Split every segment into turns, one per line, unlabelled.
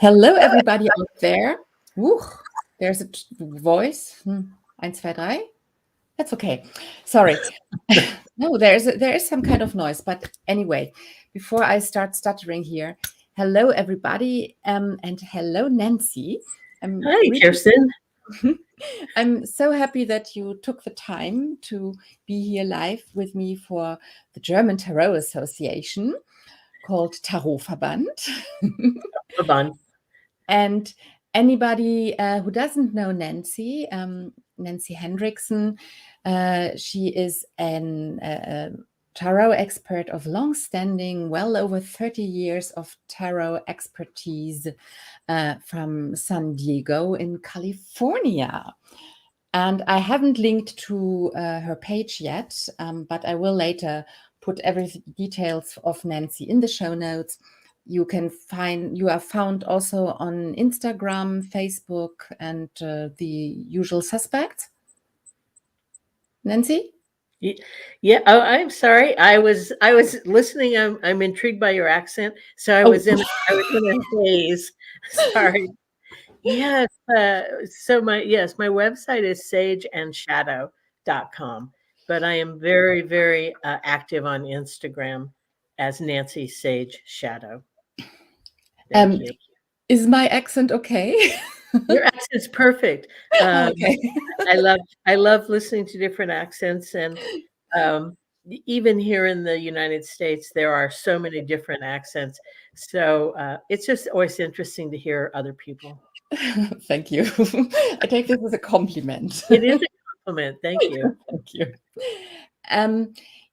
Hello, everybody out there. Woo, there's a voice. 1, 2, 3. That's okay. Sorry. No, there is some kind of noise. But anyway, before I start stuttering here, hello, everybody, and hello, Nancy.
Hi, Kirsten.
I'm so happy that you took the time to be here live with me for the German Tarot Association called Tarotverband.
Verband.
And anybody who doesn't know Nancy, Nancy Hendricksen, she is a tarot expert of long-standing, well over 30 years of tarot expertise from San Diego in California. And I haven't linked to her page yet, but I will later put every details of Nancy in the show notes. You are found also on Instagram, Facebook, and the usual suspects. Nancy?
Yeah. Oh, I'm sorry. I was listening. I'm intrigued by your accent. So I was in a haze. Sorry. Yes. So my website is sageandshadow.com. But I am very, very active on Instagram as Nancy Sage Shadow. Thank you.
Is my accent okay?
Your accent's perfect.
Okay.
I love listening to different accents, and even here in the United States, there are so many different accents. So it's just always interesting to hear other people.
Thank you. I take this as a compliment.
It is a compliment. Thank you.
Thank you.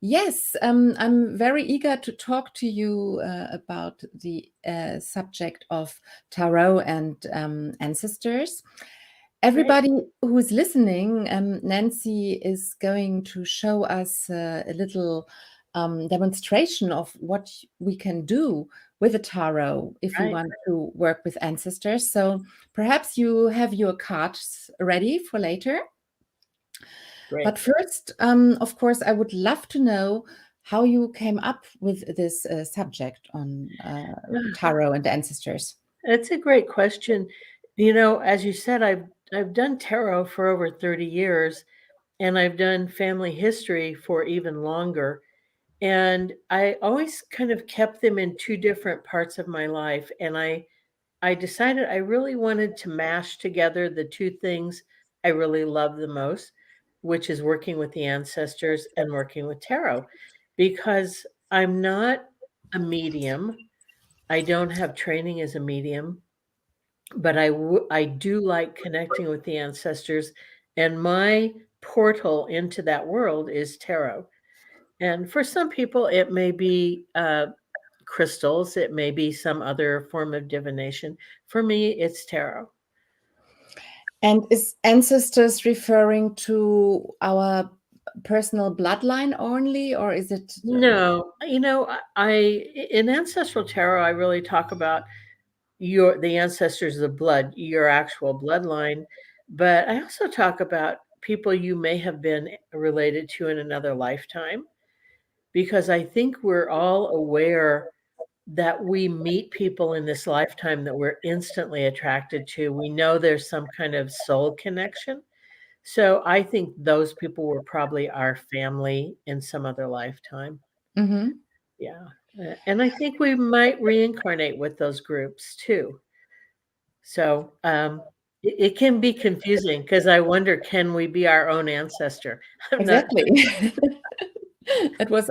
Yes, I'm very eager to talk to you about the subject of tarot and ancestors. Everybody who is listening, Nancy is going to show us a little demonstration of what we can do with a tarot if we want to work with ancestors. So perhaps you have your cards ready for later.
Great.
But first, of course, I would love to know how you came up with this subject on tarot and ancestors.
That's a great question. You know, as you said, I've done tarot for over 30 years, and I've done family history for even longer. And I always kind of kept them in two different parts of my life. And I decided I really wanted to mash together the two things I really love the most, which is working with the ancestors and working with tarot, because I'm not a medium. I don't have training as a medium, but I do like connecting with the ancestors, and my portal into that world is tarot. And for some people, it may be crystals, it may be some other form of divination. For me, it's tarot.
And is ancestors referring to our personal bloodline only, or is it?
No, you know, in ancestral tarot, I really talk about the ancestors of the blood, your actual bloodline. But I also talk about people you may have been related to in another lifetime, because I think we're all aware that we meet people in this lifetime that we're instantly attracted to. We know there's some kind of soul connection. So I think those people were probably our family in some other lifetime.
Mm-hmm.
Yeah. And I think we might reincarnate with those groups too. So it can be confusing, because I wonder, can we be our own ancestor? I'm not
Exactly. It was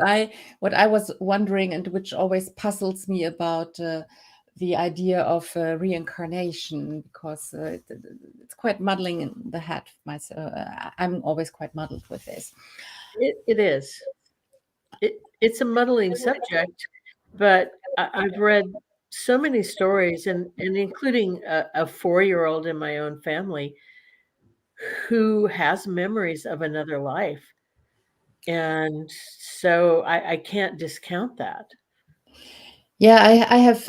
what I was wondering, and which always puzzles me about the idea of reincarnation, because it's quite muddling in the head. I'm always quite muddled with this.
It is. It's a muddling subject, but I've read so many stories, and including a 4-year-old in my own family who has memories of another life. And so I can't discount that.
Yeah, I have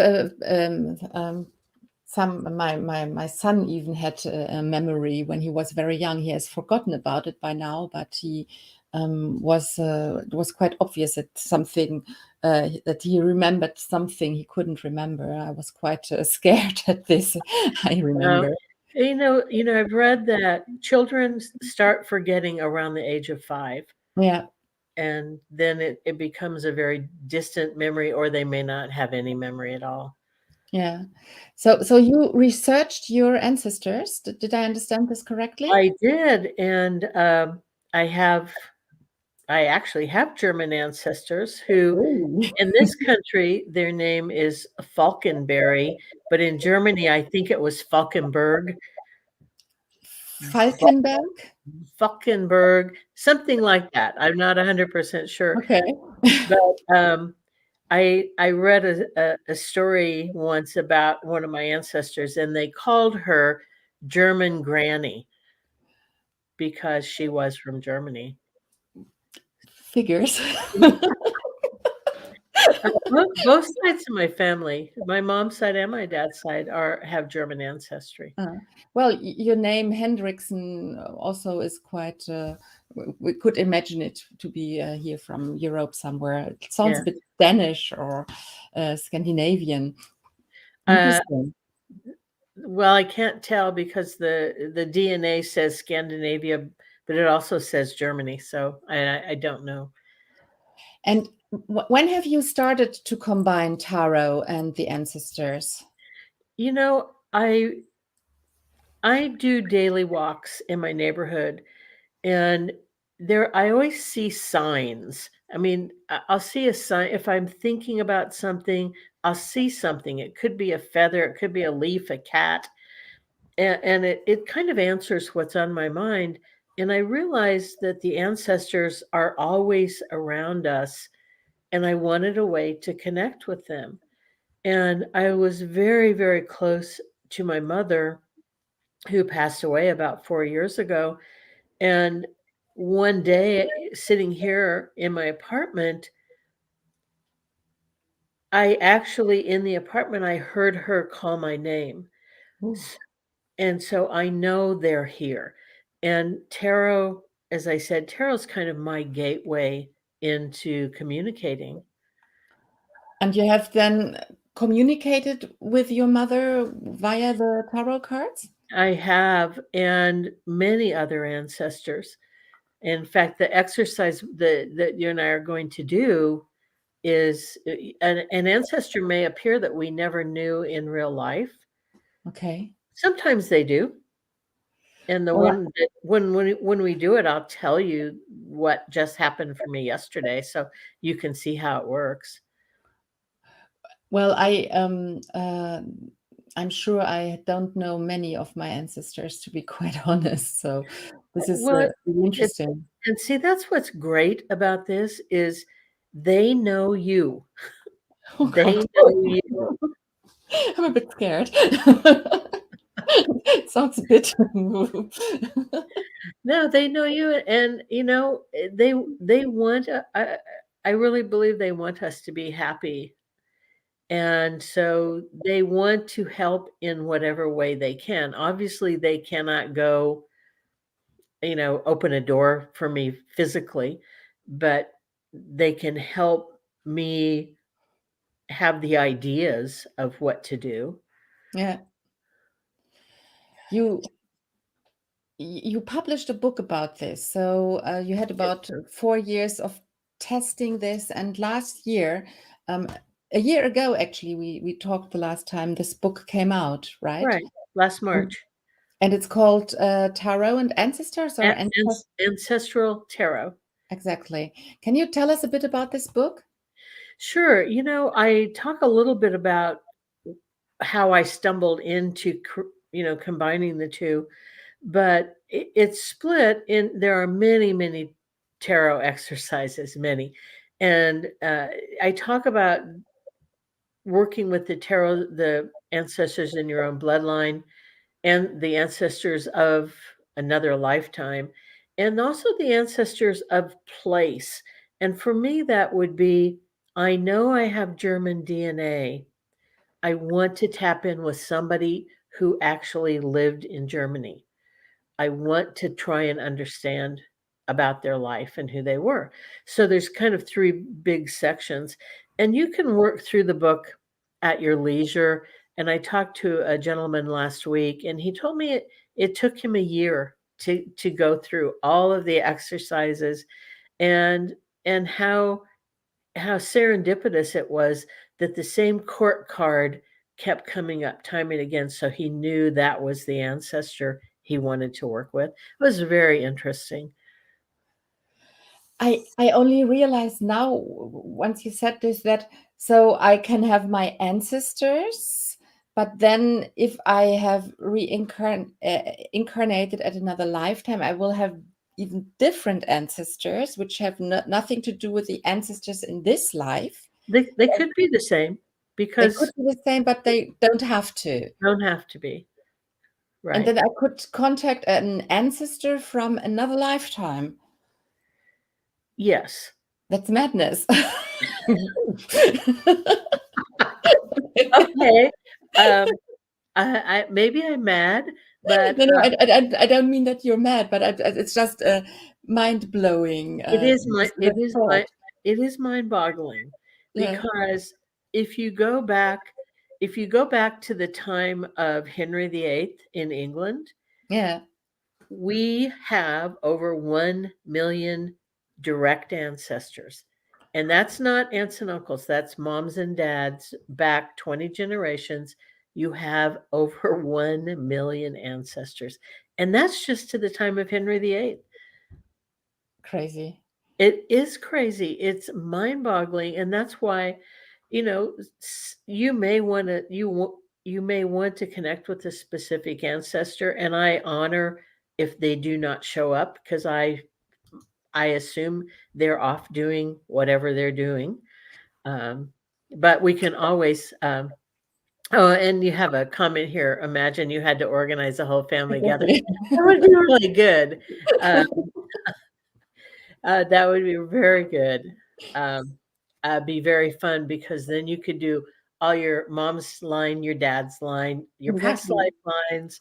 some. My son even had a memory when he was very young. He has forgotten about it by now, but he was quite obvious that something that he remembered something he couldn't remember. I was quite scared at this. I
Uh,
remember.
I've read that children start forgetting around the age of 5,
Yeah,
and then it becomes a very distant memory, or they may not have any memory at all.
yeah. So you researched your ancestors. Did I understand this correctly?
I did, and I actually have German ancestors who,
Oh.
in this country, their name is Falkenberry, but in Germany, I think it was Falkenberg.
Falkenberg?
Falkenberg, something like that. I'm not 100% sure,
Okay.
but I read a story once about one of my ancestors, and they called her German Granny because she was from Germany.
Figures.
Both sides of my family, my mom's side and my dad's side, have German ancestry.
Well, your name Hendricksen also is quite. We could imagine it to be here from Europe somewhere. It sounds
Yeah.
a bit Danish or Scandinavian.
Uh,
Interesting.
well, I can't tell because the DNA says Scandinavia, but it also says Germany, so I don't know.
And when have you started to combine tarot and the ancestors?
You know, I do daily walks in my neighborhood, and I always see signs. I mean, I'll see a sign if I'm thinking about something. I'll see something. It could be a feather, it could be a leaf, a cat, and it kind of answers what's on my mind. And I realize that the ancestors are always around us, and I wanted a way to connect with them. And I was very, very close to my mother, who passed away about 4 years ago. And one day, sitting here in my apartment, in the apartment, I heard her call my name.
Ooh.
S- And so I know they're here. And tarot, as I said, tarot's kind of my gateway into communicating.
And you have then communicated with your mother via the tarot cards?
I have, and many other ancestors. In fact, the exercise that you and I are going to do is an ancestor may appear that we never knew in real life.
Okay.
Sometimes they do. And the
Well,
one that when we do it, I'll tell you what just happened for me yesterday, so you can see how it works.
well, I'm sure I don't know many of my ancestors, to be quite honest. So this is
Well,
really
it
interesting.
and see, that's what's great about this is they know you.
Oh
They
God,
know you.
I'm a bit scared. It sounds a bit.
No, they know you, and, they want, I really believe they want us to be happy. And so they want to help in whatever way they can. Obviously, they cannot go, open a door for me physically, but they can help me have the ideas of what to do.
Yeah, you you published a book about this. So you had about 4 years of testing this, and last year, um, a year ago, actually, we talked the last time this book came out, right?
Right. Last
Mm.
March.
And it's called Tarot and Ancestors, or Ancestors?
Ancestral Tarot.
Exactly. Can you tell us a bit about this book?
Sure. I talk a little bit about how I stumbled into, combining the two, but it's split in, there are many, many tarot exercises, many. And I talk about working with the tarot, the ancestors in your own bloodline, and the ancestors of another lifetime, and also the ancestors of place. And for me, that would be, I know I have German DNA. I want to tap in with somebody who actually lived in Germany. I want to try and understand about their life and who they were. So there's kind of three big sections, and you can work through the book at your leisure. And I talked to a gentleman last week, and he told me it took him a year to go through all of the exercises, and how serendipitous it was that the same court card kept coming up time and again. So he knew that was the ancestor he wanted to work with. It was very interesting.
I only realized now, once you said this, that so I can have my ancestors, but then if I have incarnated at another lifetime, I will have even different ancestors, which have nothing to do with the ancestors in this life.
They could be the same
They
because
could be the same, but they don't have to.
don't have to be.
And
Right.
then I could contact an ancestor from another lifetime.
Yes.
That's madness.
Okay. I maybe I'm mad, but
No, no, I don't mean that you're mad, but it's just mind-blowing,
it is
the thought.
it is mind-boggling,
Yeah,
because if you go back to the time of Henry VIII in England,
yeah,
we have over 1 million direct ancestors. And that's not aunts and uncles, that's moms and dads back 20 generations. You have over 1 million ancestors. And that's just to the time of Henry VIII.
crazy.
It is crazy. It's mind-boggling, and that's why, you may want to you may want to connect with a specific ancestor, and I honor if they do not show up, because I assume they're off doing whatever they're doing. But we can always. Oh, and you have a comment here. Imagine you had to organize a whole family together.
Exactly.
That would be really good. Um, that would be very good. Um, be very fun, because then you could do all your mom's line, your dad's line, your past
Exactly.
life lines.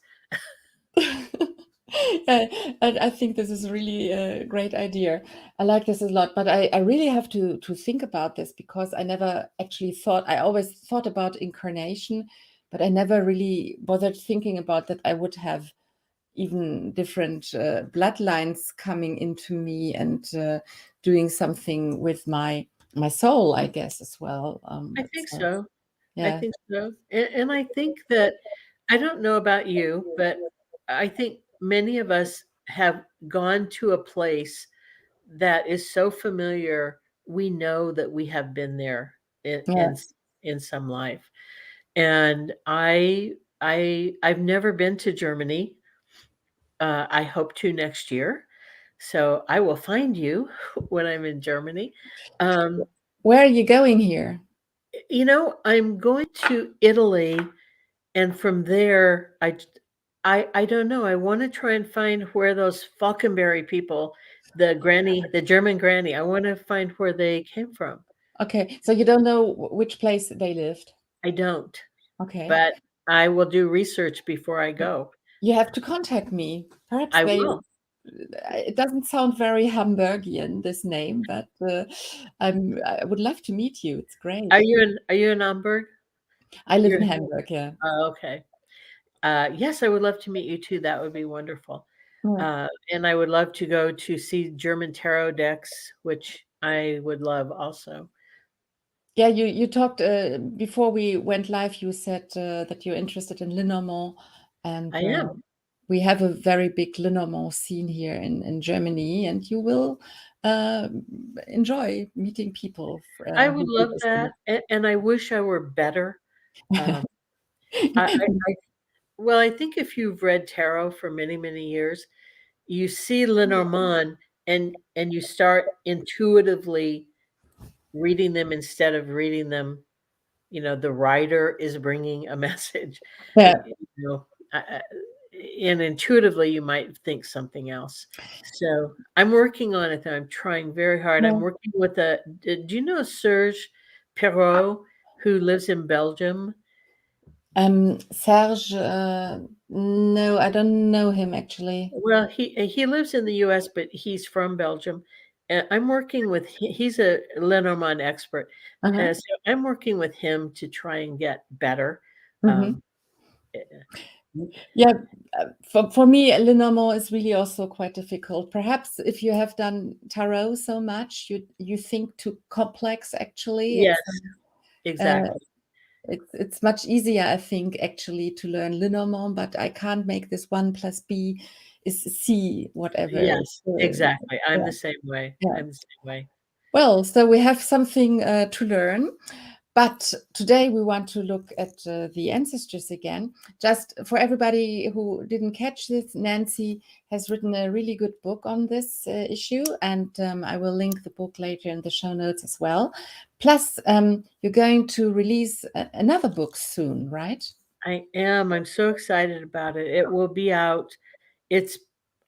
I think this is really a great idea. I like this a lot, but I really have to think about this, because I never actually thought, I always thought about incarnation, but I never really bothered thinking about that I would have even different bloodlines coming into me and doing something with my soul, I guess, as well.
I think
So,
so. I
yeah,
think so. And I think that, I don't know about you, but I think many of us have gone to a place that is so familiar. We know that we have been there
yeah.
in some life. And I've never been to Germany. I hope to next year. So I will find you when I'm in Germany. Um,
Where are you going here?
I'm going to Italy, and from there, I don't know. I want to try and find where those Falconberry people, the German granny, I want to find where they came from.
Okay, so you don't know which place they lived.
I don't,
Okay.
but I will do research before I go.
You have to contact me. Perhaps
I
they,
will.
it doesn't sound very Hamburgian, this name, but I would love to meet you. It's great.
Are you in Hamburg?
I live
You're
in
in,
Hamburg, yeah.
oh, okay. Yes, I would love to meet you too. That would be wonderful.
Yeah.
And I would love to go to see German tarot decks, which I would love also.
Yeah, you talked before we went live, you said that you're interested in Lenormand, and
I am.
we have a very big Lenormand scene here in Germany, and you will uh, enjoy meeting people
I
who
would
do
love
this
that, and I wish I were better. Um, I well, I think if you've read tarot for many, many years, you see Lenormand, and you start intuitively reading them instead of reading them. The writer is bringing a message.
Yeah.
And intuitively you might think something else. So I'm working on it, though. I'm trying very hard. I'm
Yeah.
working with do you know Serge Perot, who lives in Belgium?
Serge, no, I don't know him actually.
Well, he lives in the US, but he's from Belgium. I'm working with he's a Lenormand expert.
Uh-huh.
So I'm working with him to try and get better.
Hmm.
Um, eh,
Yeah, for me, Lenormand is really also quite difficult. Perhaps if you have done tarot so much, you think too complex. Actually,
yes,
uh,
exactly.
it's much easier, I think, actually, to learn Lenormand. But I can't make this 1 + B is C, whatever.
Yes, exactly. I'm
Yeah,
the same way.
yeah.
I'm the same way.
Well, so we have something to learn. But today we want to look at the ancestors again. Just for everybody who didn't catch this, Nancy has written a really good book on this issue, and I will link the book later in the show notes as well. Plus, you're going to release another book soon, right?
I am. I'm so excited about it. It will be out. It's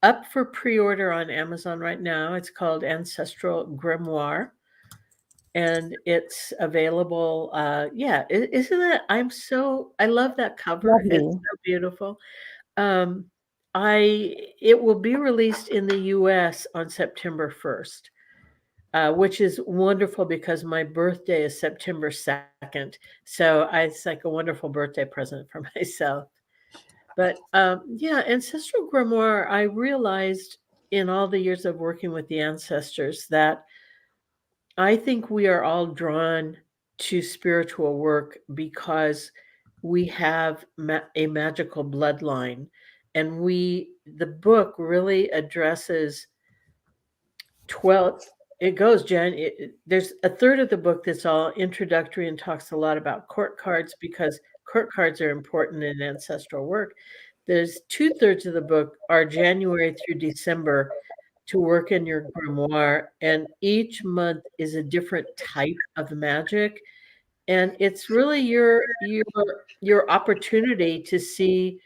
up for pre-order on Amazon right now. It's called Ancestral Grimoire, and it's available. Yeah, isn't it? I love that cover. It's
Lovely.
so beautiful. Um, I it will be released in the US on September 1st, which is wonderful because my birthday is September 2nd. So it's like a wonderful birthday present for myself. But yeah, Ancestral Grimoire, I realized in all the years of working with the ancestors that I think we are all drawn to spiritual work because we have a magical bloodline. And the book really addresses 12, it goes, Jen, there's a third of the book that's all introductory and talks a lot about court cards because court cards are important in ancestral work. There's two-thirds of the book are January through December to work in your grimoire, and each month is a different type of magic. And it's really your opportunity to see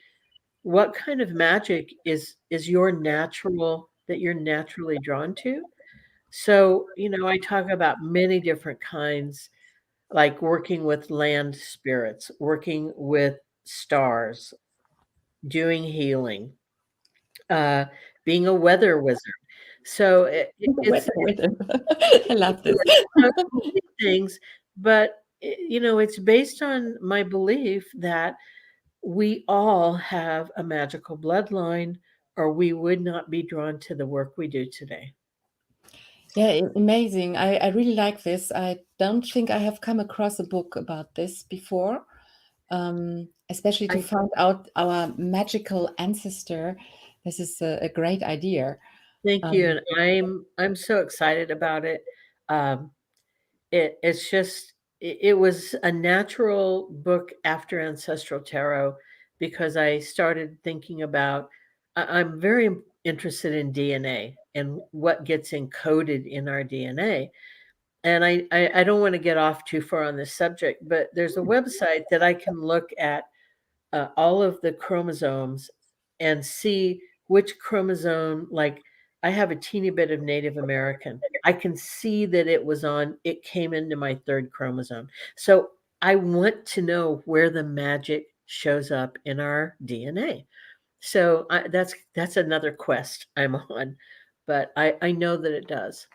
what kind of magic is your natural that you're naturally drawn to. So, I talk about many different kinds, like working with land spirits, working with stars, doing healing, uh, being a weather wizard. So it's
With him. I love this.
so many things, but it's based on my belief that we all have a magical bloodline, or we would not be drawn to the work we do today.
Yeah, amazing. I really like this. I don't think I have come across a book about this before, especially to
I
find out our magical ancestor. This is a great idea.
thank you,
Um,
and I'm so excited about it. Um, it's just it was a natural book after Ancestral Tarot because I started thinking about I'm very interested in DNA and what gets encoded in our DNA. And I don't want to get off too far on this subject, but there's a website that I can look at all of the chromosomes and see which chromosome, like I have a teeny bit of Native American. I can see that it came into my third chromosome. So I want to know where the magic shows up in our DNA. So that's another quest I'm on, but I know that it does.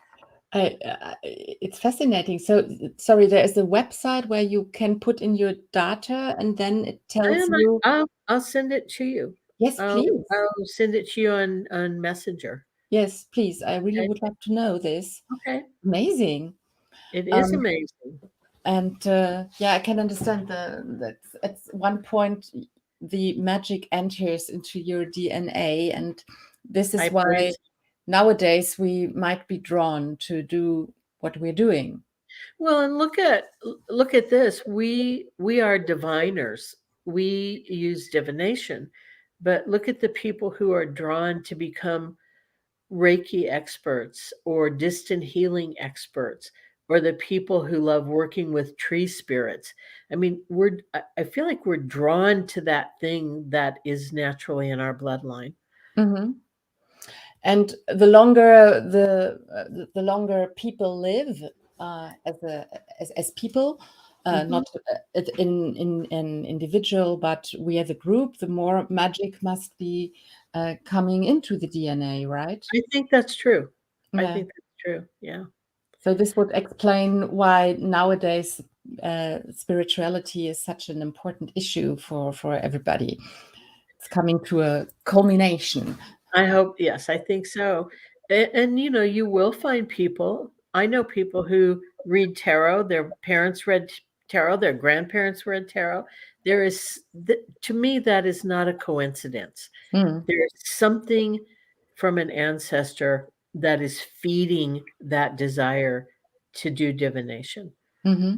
it's fascinating. So, sorry, there is a website where you can put in your data and then it tells
And
you,
I'll send it to you.
yes, please.
I'll send it to you on Messenger.
Yes, please. I really
Okay.
would love to know this.
Okay.
Amazing.
It is
Um,
amazing.
and yeah, I can understand that at one point the magic enters into your DNA, and this is
I believe
why
so.
nowadays we might be drawn to do what we're doing.
Well, and look at this. We are diviners. We use divination. But look at the people who are drawn to become Reiki experts or distant healing experts or the people who love working with tree spirits. I mean, I feel like we're drawn to that thing that is naturally in our bloodline.
Mhm. And the longer the longer people live as people, not in an individual, but we as a group, the more magic must be coming into the DNA, right?
I think that's true. I
Yeah.
think that's true. Yeah.
So this would explain why nowadays spirituality is such an important issue for everybody. It's coming to a culmination.
I hope, yes, I think so. And you know, you will find people. I know people who read tarot. Their parents read tarot. Their grandparents read tarot. There is, to me, that is not a coincidence.
Mm.
There's something from an ancestor that is feeding that desire to do divination.
Mm-hmm.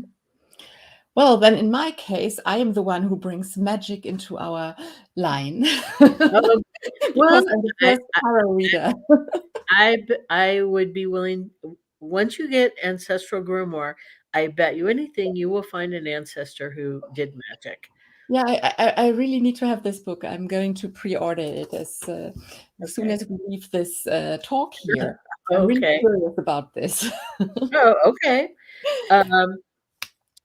Well, then in my case, I am the one who brings magic into our line
Um, well,
because I'm the first tarot reader.
I would be willing, once you get Ancestral Grimoire, I bet you anything you will find an ancestor who did magic.
Yeah, I really need to have this book. I'm going to pre-order it as soon
Okay.
as we leave this talk here. I'm really
Okay.
curious about this.
Oh, okay. Um,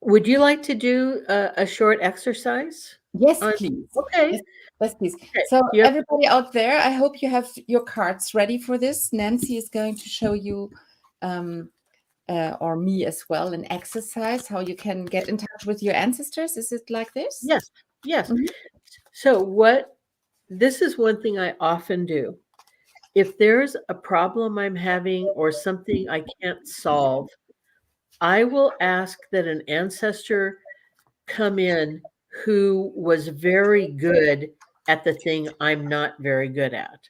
would you like to do a short exercise?
Yes,
On,
please.
okay.
Yes, yes, please.
Okay.
So
You have,
everybody out there, I hope you have your cards ready for this. Nancy is going to show you, or me as well, an exercise, how you can get in touch with your ancestors. Is it like this?
yes, yes.
Mhm.
So this is one thing I often do. If there's a problem I'm having or something I can't solve, I will ask that an ancestor come in who was very good at the thing I'm not very good at.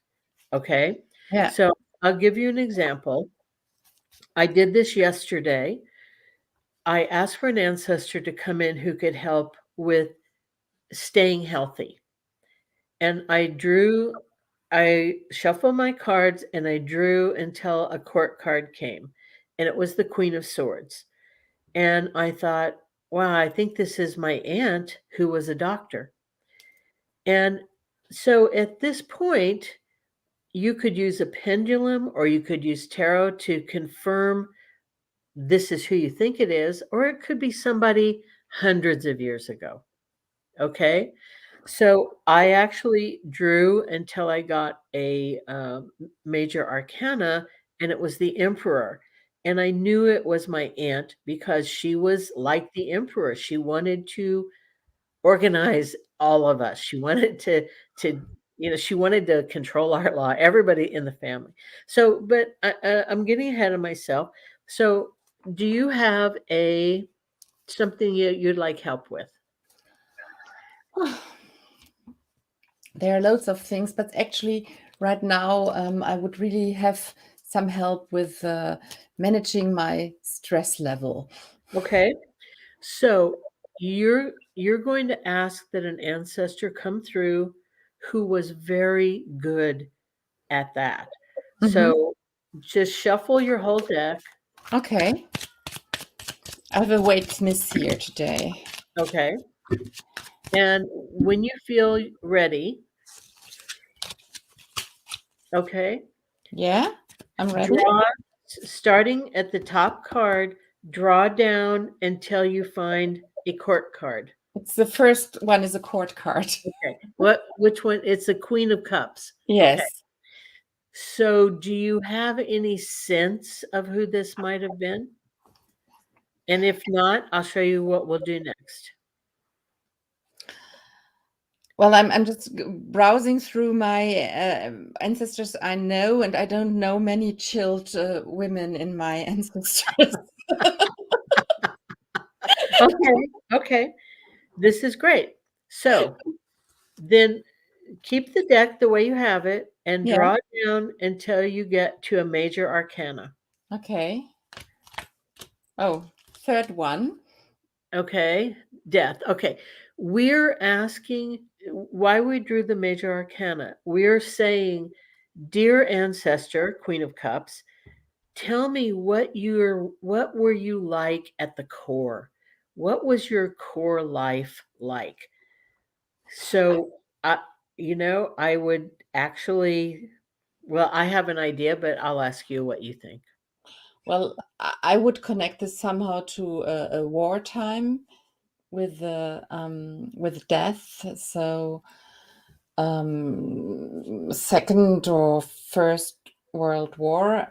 Okay.
Yeah.
So I'll give you an example. I did this yesterday. I asked for an ancestor to come in who could help with staying healthy. And I shuffled my cards and I drew until a court card came. And it was the Queen of Swords. And I thought, wow, I think this is my aunt who was a doctor. And so at this point, you could use a pendulum or you could use tarot to confirm this is who you think it is, or it could be somebody hundreds of years ago. Okay. So I actually drew until I got a major arcana, and it was the emperor. And I knew it was my aunt because she was like the emperor. She wanted to organize all of us. She wanted to she wanted to control our law, everybody in the family. So, but I'm getting ahead of myself. So, do you have a something you'd like help with?
There are loads of things, but actually, right now, I would really have some help with managing my stress level.
Okay. So, you're going to ask that an ancestor come through who was very good at that.
Mhm.
So, just shuffle your whole deck.
Okay. I have a witness here today.
Okay. And when you feel ready, okay,
Yeah, I'm ready.
draw, starting at the top card, draw down until you find a court card.
It's the first one is a court card.
Okay. Which one? It's a Queen of Cups. Okay.
Yes.
So do you have any sense of who this might have been? And if not, I'll show you what we'll do next.
Well, I'm just browsing through my ancestors I know, and I don't know many chilled women in my ancestors.
Okay. Okay. This is great. So then keep the deck the way you have it and
Yeah.
draw down until you get to a major arcana.
Okay. Oh, third one.
Okay. Death. Okay. We're asking why we drew the major arcana. We're saying, dear ancestor, Queen of Cups, tell me what were you like at the core? What was your core life like? So, I I would actually, well, I have an idea, but I'll ask you what you think.
Well, I would connect this somehow to a wartime. with death. So Second or First World War.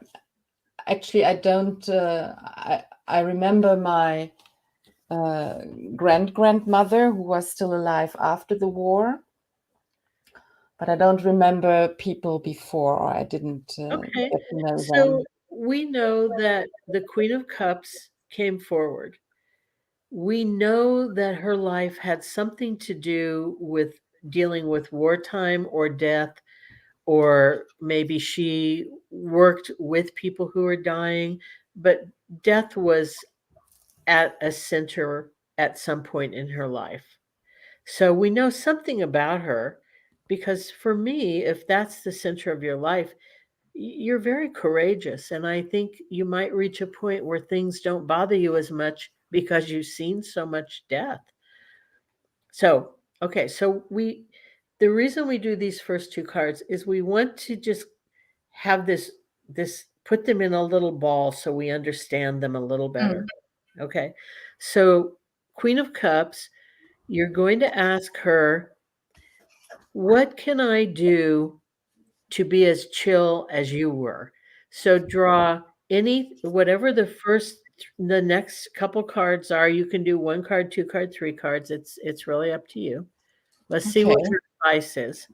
Actually, I don't. I remember my grandmother who was still alive after the war, but I don't remember people before, or I didn't
Okay.
get to know
So
them.
we know that the Queen of Cups came forward. We know that her life had something to do with dealing with wartime or death, or maybe she worked with people who were dying, but death was at a center at some point in her life. So we know something about her, because for me, if that's the center of your life, you're very courageous. And I think you might reach a point where things don't bother you as much because you've seen so much death. So, okay, the reason we do these first two cards is we want to just have this put them in a little ball so we understand them a little better.
Mm.
Okay. So, Queen of Cups, you're going to ask her, what can I do to be as chill as you were? So draw whatever the next couple cards are. You can do one card, two card, three cards. It's really up to you. Let's see what
Okay.
your advice is.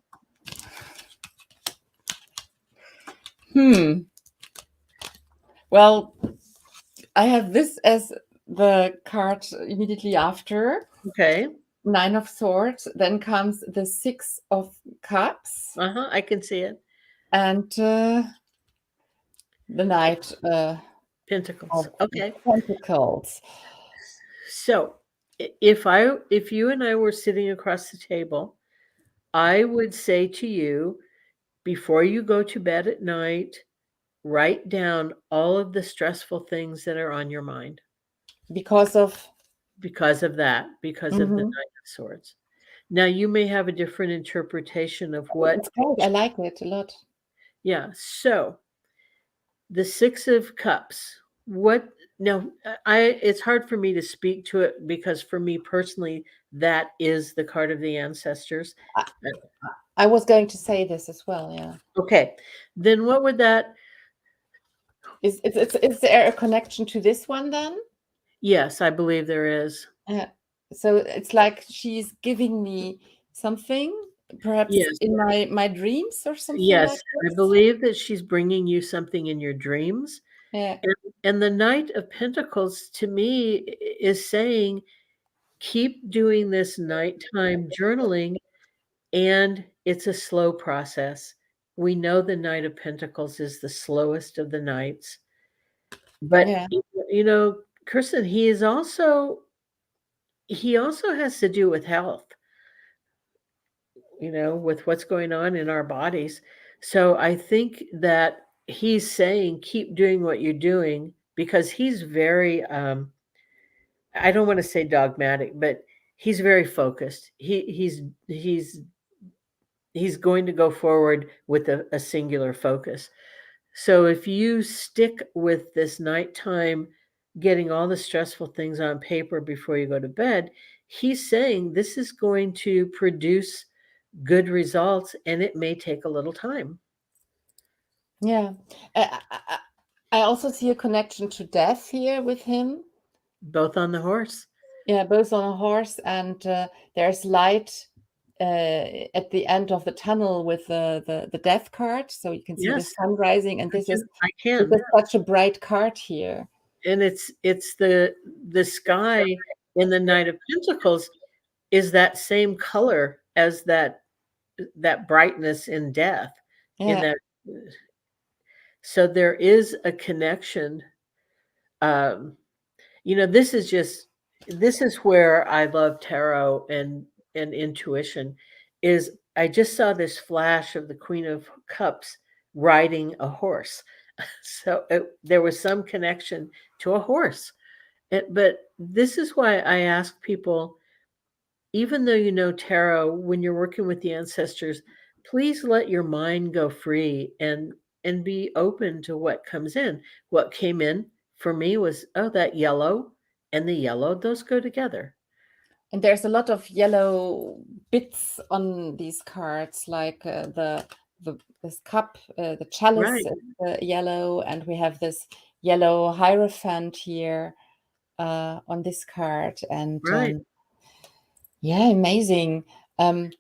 Well, I have this as the card immediately after.
Okay.
Nine of Swords. Then comes the Six of Cups
I can see it.
and the Knight
Pentacles.
of
Okay.
Pentacles.
So if you and I were sitting across the table, I would say to you, before you go to bed at night, write down all of the stressful things that are on your mind
Because of
because of that, because of the
Mhm.
Nine of Swords. Now, you may have a different interpretation of what,
It's great. I like it a lot.
yeah. So the Six of Cups, what now? It's hard for me to speak to it because for me personally, that is the card of the ancestors.
I,
Uh,
I was going to say this as well. Yeah.
Okay, then what would that?
Is there a connection to this one then?
Yes, I believe there is.
So it's like she's giving me something, perhaps
Yes,
in my dreams or something
yes,
like
I
this.
believe that she's bringing you something in your dreams.
Yeah.
And the Knight of Pentacles to me is saying, keep doing this nighttime journaling, and it's a slow process. We know the Knight of Pentacles is the slowest of the knights, but
Yeah.
Kirsten, he also has to do with health, with what's going on in our bodies. So I think that he's saying keep doing what you're doing because he's very I don't want to say dogmatic, but he's very focused. He's going to go forward with a singular focus. So if you stick with this nighttime, getting all the stressful things on paper before you go to bed, he's saying this is going to produce good results, and it may take a little time.
Yeah. I also see a connection to death here with him.
Both on the horse.
Yeah, both on a horse, and there's light at the end of the tunnel with the death card, so you can see the
Yes,
sun rising, and
I I
this
can.
is such a bright card here.
And it's the sky in the Knight of Pentacles is that same color as that brightness in death in
Yeah,
that. So there is a connection. um this is where I love tarot and intuition. Is I just saw this flash of the Queen of Cups riding a horse. So there was some connection to a horse. But this is why I ask people, even though you know tarot, when you're working with the ancestors, please let your mind go free and be open to what comes in. What came in for me was, oh, that yellow and the yellow, those go together.
And there's a lot of yellow bits on these cards, like this cup, the chalice
Right,
is yellow, and we have this yellow hierophant here on this card. And
right.
yeah, amazing.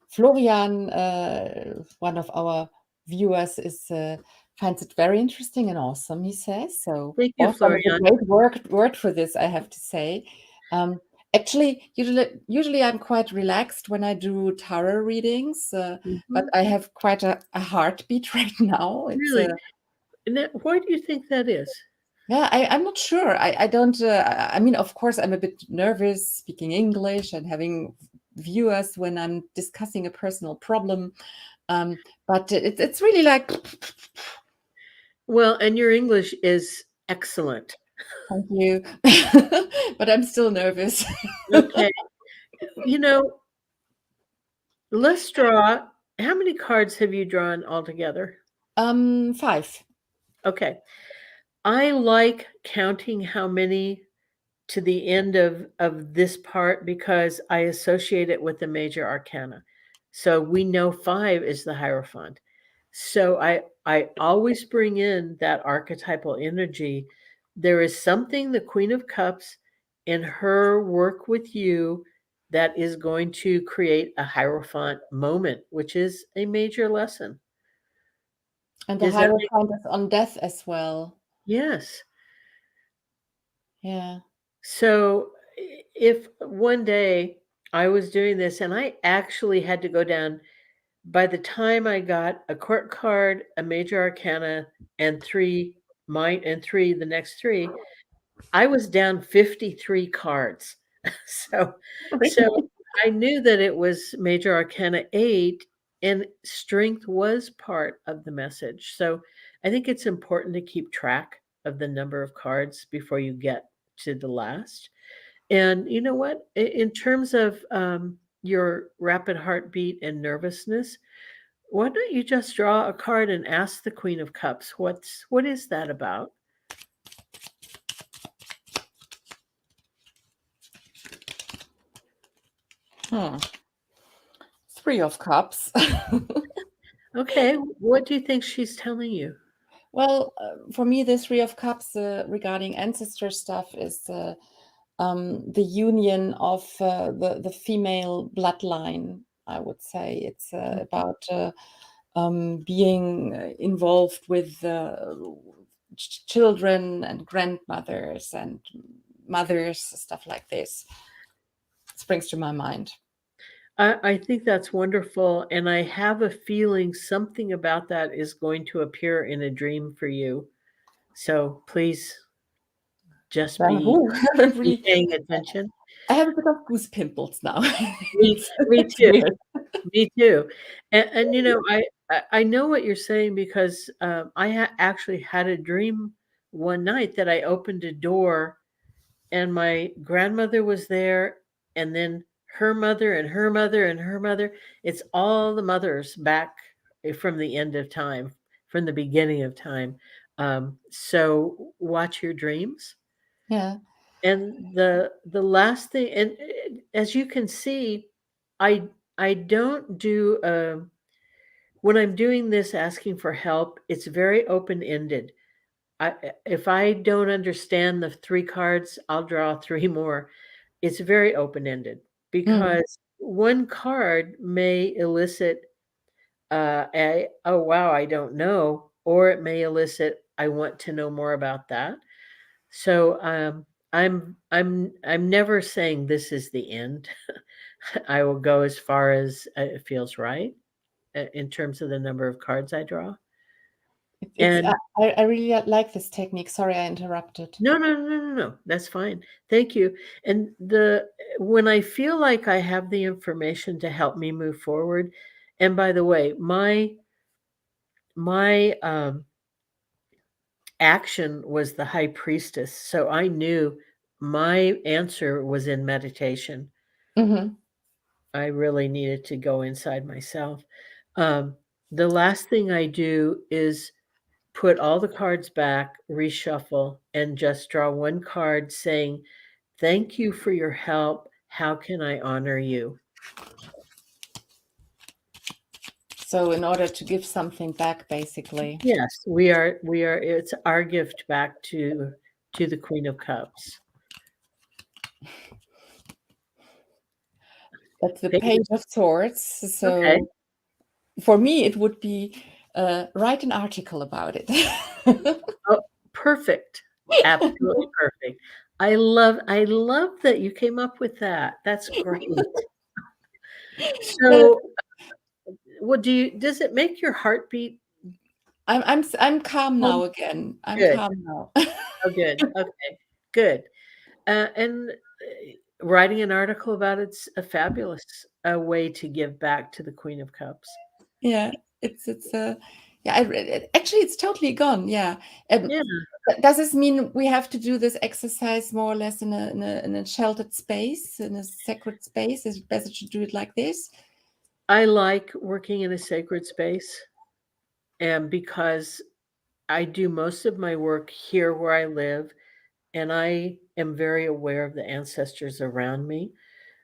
Florian, one of our viewers, finds it very interesting and awesome, he says. So
Thank you,
awesome is a
Florian.
great word for this, I have to say. Actually, usually I'm quite relaxed when I do tarot readings, but
Mhm.
I have quite a heartbeat right now. It's
Really? And why do you think that is?
yeah, I'm not sure. I don't. I mean, of course, I'm a bit nervous speaking English and having viewers when I'm discussing a personal problem. But it's really like,
Well, and your English is excellent.
thank you, but I'm still nervous.
Okay. You know, let's draw. How many cards have you drawn altogether?
5.
Okay. I like counting how many to the end of this part because I associate it with the major arcana. So we know 5 is the Hierophant. So I always bring in that archetypal energy. There is something the Queen of Cups in her work with you that is going to create a Hierophant moment, which is a major lesson.
And the
Does that make
Hierophant is on death as well.
yes.
Yeah.
So if one day I was doing this and I actually had to go down, by the time I got a court card, a major arcana, and 3 mine and 3 the next 3, I was down 53 cards. So so
Really?
I knew that it was major arcana 8 and strength was part of the message. So I think it's important to keep track of the number of cards before you get to the last. And you know what? In terms of your rapid heartbeat and nervousness, why don't you just draw a card and ask the Queen of Cups, what is that about?
Hmm. 3 of Cups.
Okay, what do you think she's telling you?
Well, for me, the 3 of Cups regarding ancestor stuff is the union of the female bloodline. I would say it's
Mhm.
about being involved with children and grandmothers and mothers, stuff like this. Springs to my mind.
I think that's wonderful, and I have a feeling something about that is going to appear in a dream for you. So please just
Well,
be
really,
paying attention.
I have a bit of goose pimples now.
Me
It's
too.
weird.
Me too. And you know, I know what you're saying because I actually had a dream one night that I opened a door and my grandmother was there, and then her mother and her mother and her mother. It's all the mothers back from the end of time, from the beginning of time. So watch your dreams.
Yeah.
And the last thing, and as you can see, I I don't do when I'm doing this asking for help, it's very open ended. If I don't understand the 3 cards, I'll draw 3 more. It's very open ended
Mm.
because one card may elicit a oh wow, I don't know, or it may elicit I want to know more about that. So I'm never saying this is the end. I will go as far as it feels right in terms of the number of cards I draw.
It's
And
I really like this technique. Sorry, I interrupted.
no, no, no, no, no. That's fine. Thank you. And the when I feel like I have the information to help me move forward, and by the way, my action was the high priestess, so I knew my answer was in meditation.
Mhm.
I really needed to go inside myself. Um, the last thing I do is put all the cards back, reshuffle, and just draw one card saying, "Thank you for your help. How can I honor you?
So in order to give something back, basically.
Yes, we are it's our gift back to the Queen of Cups.
That's the
Page-
Page of Swords.
Okay.
So for me, it would be write an article about it.
Oh, perfect. Absolutely perfect. I love that you came up with that. That's great. So, what does it make your heart beat?
I'm calm
Um,
now again. I'm
Good.
calm now.
Oh, good. Okay, good. And writing an article about it's a fabulous way to give back to the Queen of Cups.
Yeah, it's yeah. Actually, it's totally gone. Yeah. Um,
Yeah,
does this mean we have to do this exercise more or less in a sheltered space, in a sacred space? Is it better to do it like this?
I like working in a sacred space, and because I do most of my work here where I live, and I am very aware of the ancestors around me.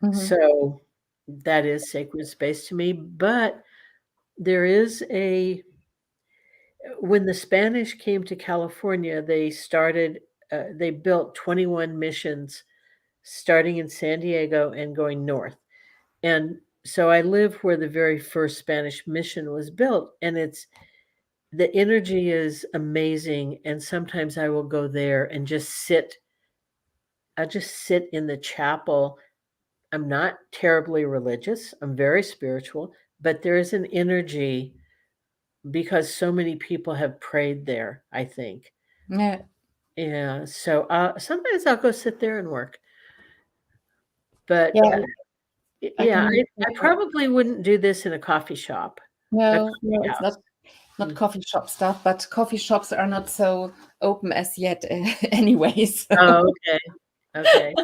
Mhm.
So that is sacred space to me. But there is when the Spanish came to California, they built 21 missions starting in San Diego and going north. And so I live where the very first Spanish mission was built, and the energy is amazing. And sometimes I will go there and just sit. I just sit in the chapel. I'm not terribly religious. I'm very spiritual, but there is an energy because so many people have prayed there, I think.
Yeah,
Yeah. So sometimes I'll go sit there and work. But
yeah. I
yeah,
can
I probably wouldn't do this in a coffee shop, a
no,
coffee
no, it's
house.
not
Mm.
coffee shop stuff, but coffee shops are not so open as yet, anyway. So.
Oh, okay. Okay.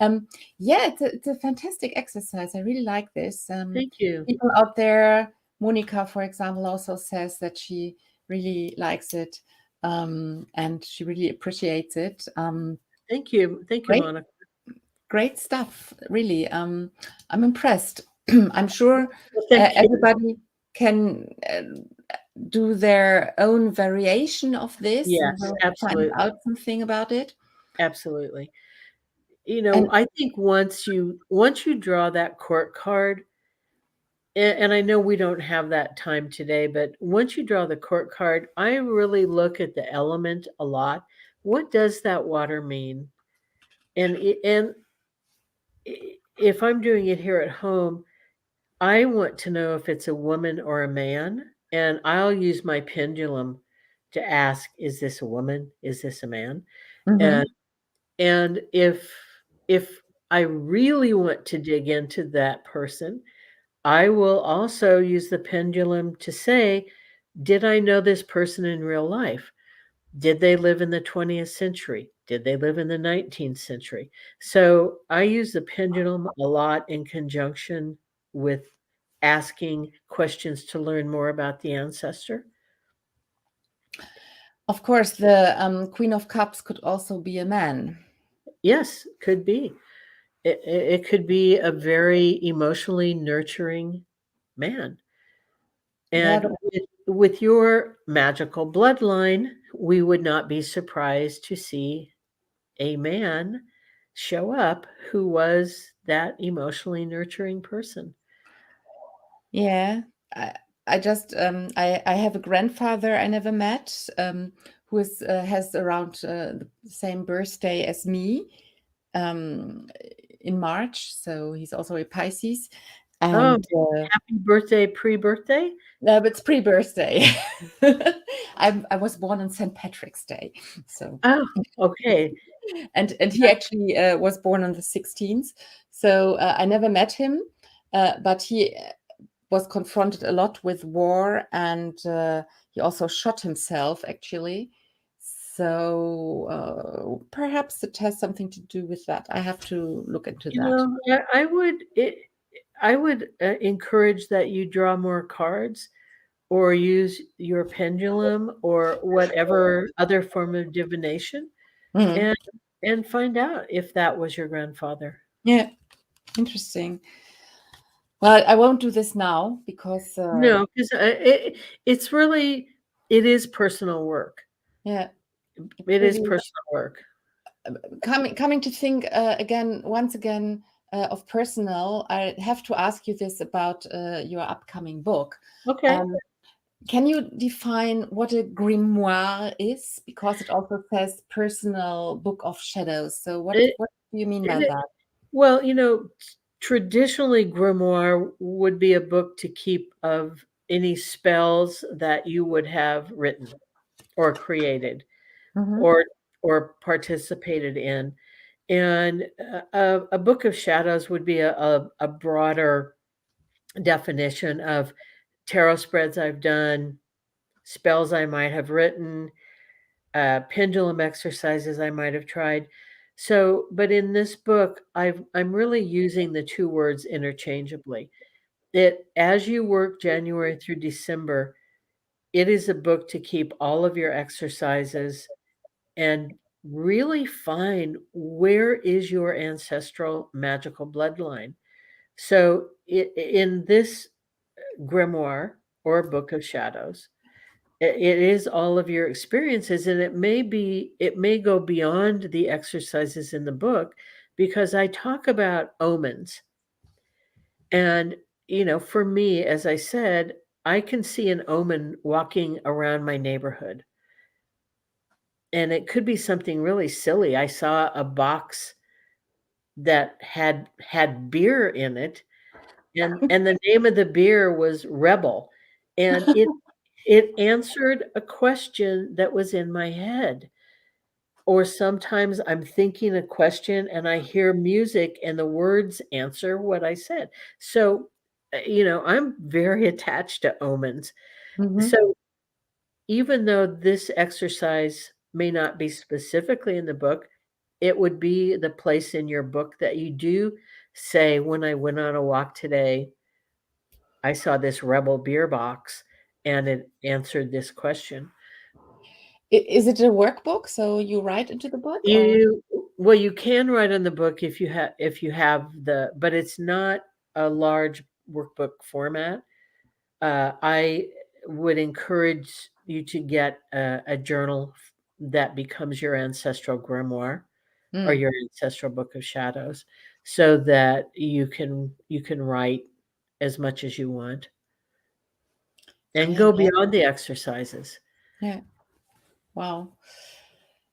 Um, yeah, it's a fantastic exercise. I really like this.
Thank you.
People out there, Monica, for example, also says that she really likes it, and she really appreciates it.
Thank you. Thank you,
Great,
Monica.
great stuff. Really, I'm impressed. I'm sure
Well, thank you.
everybody can do their own variation of this and
Yes,
will find
absolutely.
out something about it.
Absolutely.
And
I think once you draw that court card, and I know we don't have that time today, but once you draw the court card, I really look at the element a lot. What does that water mean? And if I'm doing it here at home, I want to know if it's a woman or a man, and I'll use my pendulum to ask, is this a woman? Is this a man? And
mhm.
and if I really want to dig into that person, I will also use the pendulum to say, did I know this person in real life? Did they live in the 20th century? Did they live in the 19th century? So I use the pendulum a lot in conjunction with asking questions to learn more about the ancestor.
Of course, the Queen of Cups could also be a man.
Yes, could be. It could be a very emotionally nurturing man.
Yeah,
And with your magical bloodline, we would not be surprised to see a man show up who was that emotionally nurturing person.
yeah. I, I just I have a grandfather I never met, who has around the same birthday as me, um, in March. So he's also a Pisces,
Oh,
and
happy birthday, pre-birthday?
no, but it's pre-birthday. I was born on St. Patrick's Day, so
Oh, okay.
and he actually was born on the 16th. So I never met him, but he was confronted a lot with war, and he also shot himself actually. So perhaps it has something to do with that. I have to look into that.
I would encourage that you draw more cards or use your pendulum or whatever other form of divination
Mm.
and and find out if that was your grandfather.
Yeah, interesting. Well, I won't do this now because
No, because it's really, it is personal work.
yeah,
It is
really
personal work.
coming to think again, once again, of personal, I have to ask you this about your upcoming book.
Okay.
Can you define what a grimoire is? Because it also says personal book of shadows. So
It,
what do you mean by
it,
that?
well, traditionally, grimoire would be a book to keep of any spells that you would have written or created
Mm-hmm.
or participated in. And a book of shadows would be a broader definition of tarot spreads I've done, spells I might have written, pendulum exercises I might have tried. So, but in this book, I'm really using the two words interchangeably. It, as you work January through December, it is a book to keep all of your exercises and really find where is your ancestral magical bloodline. So, in this grimoire or book of shadows, it is all of your experiences, and it may go beyond the exercises in the book, because I talk about omens. And for me, as I said, I can see an omen walking around my neighborhood, and it could be something really silly. I saw a box that had beer in it, and the name of the beer was Rebel, and it answered a question that was in my head. Or sometimes I'm thinking a question and I hear music and the words answer what I said. So, I'm very attached to omens.
Mm-hmm.
So, even though this exercise may not be specifically in the book, it would be the place in your book that you do say, when I went on a walk today, I saw this Rebel beer box and it answered this question.
Is it a workbook? So you write into the book, or?
You Well, you can write on the book if you have but it's not a large workbook format. I would encourage you to get a journal that becomes your ancestral grimoire or
Mm,
your ancestral book of shadows, so that you can write as much as you want and
yeah,
go
yeah,
beyond the exercises.
yeah. Wow.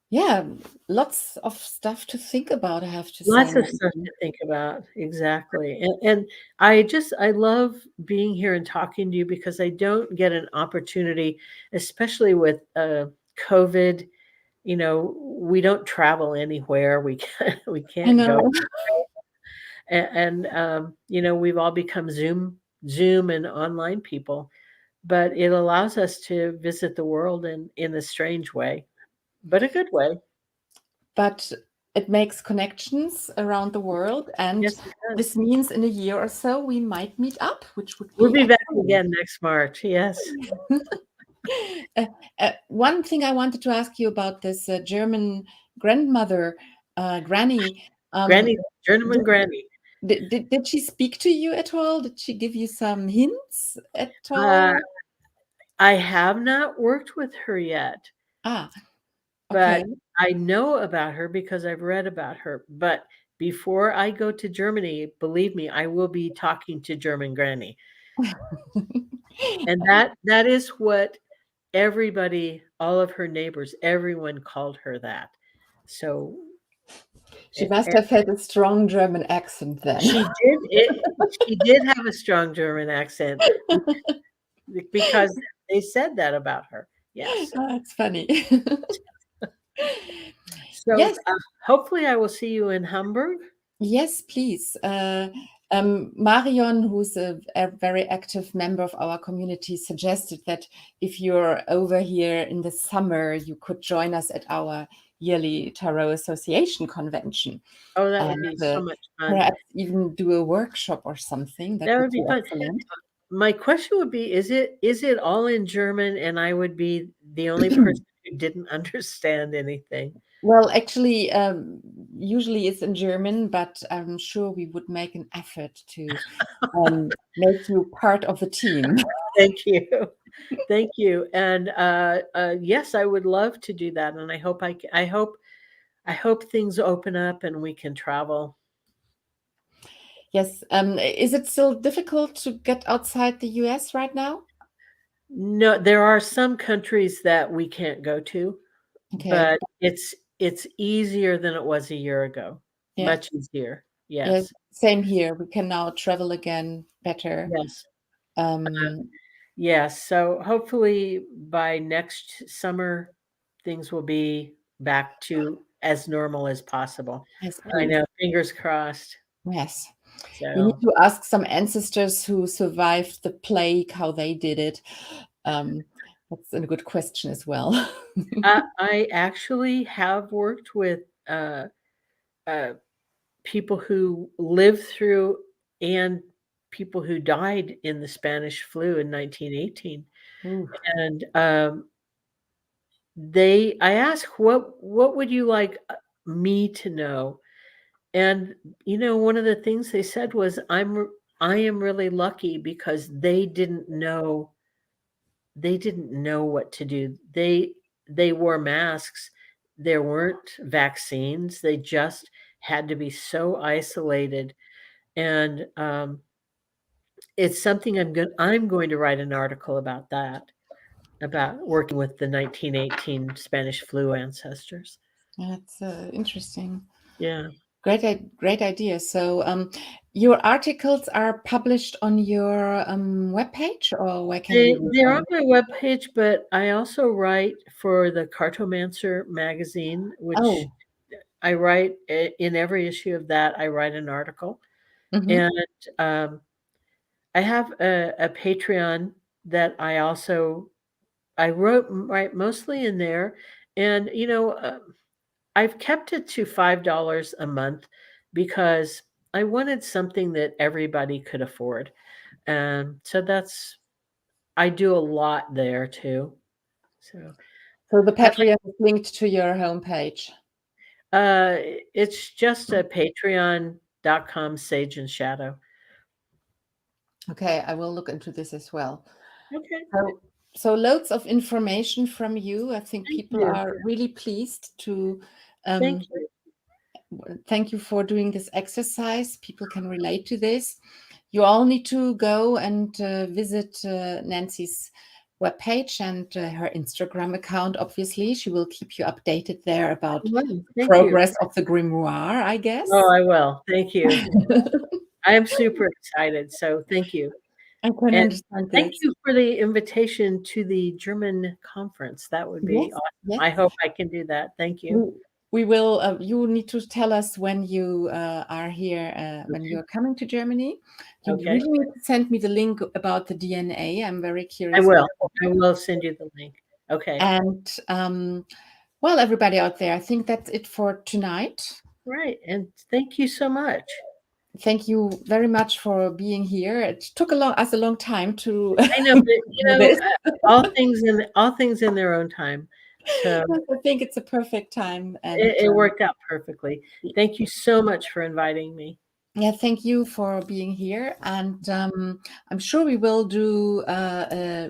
Yeah, lots of stuff to think about, I have to say
Lots
now.
of stuff to think about, exactly, and I love being here and talking to you, because I don't get an opportunity, especially with, COVID, we don't travel anywhere, we can't we
I
can't go,
know.
we've all become Zoom and online people, but it allows us to visit the world in a strange way, but a good way.
But it makes connections around the world, and
Yes, it does.
this means in a year or so we might meet up, which would
We'll
be
be back
excellent.
again next March, yes.
One thing I wanted to ask you about this German grandmother, Granny. Um,
Granny, German
did,
Granny.
did she speak to you at all? Did she give you some hints at
Uh,
all?
I have not worked with her yet,
Ah, okay.
but I know about her because I've read about her. But before I go to Germany, believe me, I will be talking to German Granny. And that is what everybody, all of her neighbors, everyone called her that. So
She must have had a strong German accent then.
she did have a strong German accent, because they said that about her. Yes.
That's funny.
So,
Yes,
hopefully I will see you in Hamburg.
yes, please. Marion, who's a very active member of our community, suggested that if you're over here in the summer, you could join us at our yearly Tarot Association convention,
Oh, that would
and
be so much fun.
perhaps even do a workshop or something. That
That
would
would
be
be fun.
excellent.
My question would be, is it all in German and I would be the only person who didn't understand anything?
Well, actually, usually it's in German, but I'm sure we would make an effort to make you part of the team.
Thank you. Thank you. And yes, I would love to do that. And I hope I hope things open up and we can travel.
Yes. Is it still difficult to get outside the US right now?
No, there are some countries that we can't go to,
Okay.
but it's easier than it was a year ago.
Yeah.
Much easier.
Yeah.
Yes.
Same here. We can now travel again better.
Yes.
Um,
Yes. So hopefully by next summer things will be back to as normal as possible.
yes,
I
please.
know, fingers crossed.
Yes. We need
So
to ask some ancestors who survived the plague how they did it. Um, that's a good question as well.
I actually have worked with uh, people who lived through and people who died in the Spanish flu in 1918.
Ooh.
And I asked, what would you like me to know? And one of the things they said was, I am really lucky because they didn't know what to do. They wore masks. There weren't vaccines. They just had to be so isolated. And it's something I'm going to write an article about that, about working with the 1918 Spanish flu ancestors.
That's interesting.
Yeah.
Great idea. So, your articles are published on your webpage, or where can we read
They're on
them?
my webpage, but I also write for the Cartomancer magazine, which
Oh,
I write in every issue of that. I write an article,
mhm.
and um, I have a Patreon that I write mostly in there, and I've kept it to $5 a month because I wanted something that everybody could afford, and so I do a lot there too. So
So the
I
Patreon is linked to your homepage.
uh, it's just a patreon.com sage and shadow.
Okay, I will look into this as well.
Okay,
So loads of information from you. I think
thank
people
you.
are really pleased to
Thank
um,
you.
thank you for doing this exercise. People can relate to this. You all need to go and visit Nancy's webpage and her Instagram account. Obviously, she will keep you updated there about
Well,
the
thank you.
progress of the grimoire, I
Oh,
guess.
I will. Thank you. I am super excited. So thank you.
I can
And
understand
thank
this.
you for the invitation to the German conference. That would be
Yes,
awesome.
yes.
I hope I can do that. Thank you.
We, we will. You need to tell us when you are here, when
Okay.
you're coming to Germany. You
Okay.
really need to send me the link about the DNA. I'm very
I
curious
will.
about it.
I will send you the link. Okay.
And well, everybody out there, I think that's it for tonight.
Right. And thank you so much.
Thank you very much for being here. It took us a long time to
I know, but
do this.
all things in their own time. So
I think it's a perfect time, and
it worked out perfectly. Thank you so much for inviting me.
yeah, thank you for being here. And I'm sure we will do a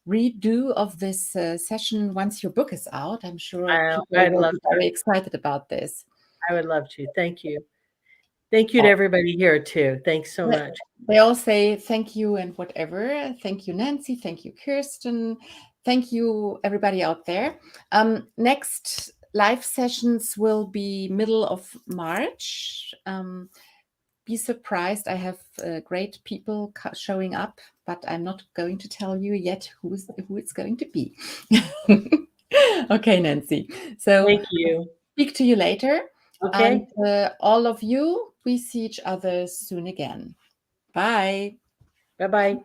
redo of this session once your book is out. I'm sure people
I'd
will
love
be
to.
very excited about this.
I would love to. Thank you. Thank you to
Oh,
everybody here too. Thanks so
They
much.
they all say thank you and whatever. Thank you, Nancy. Thank you, Kirsten. Thank you, everybody out there. Next live sessions will be middle of March. Be surprised. I have great people showing up, but I'm not going to tell you yet who it's going to be. Okay, Nancy. So
Thank you.
speak to you later. And
Okay.
all of you, we see each other soon again. Bye.
Bye-bye.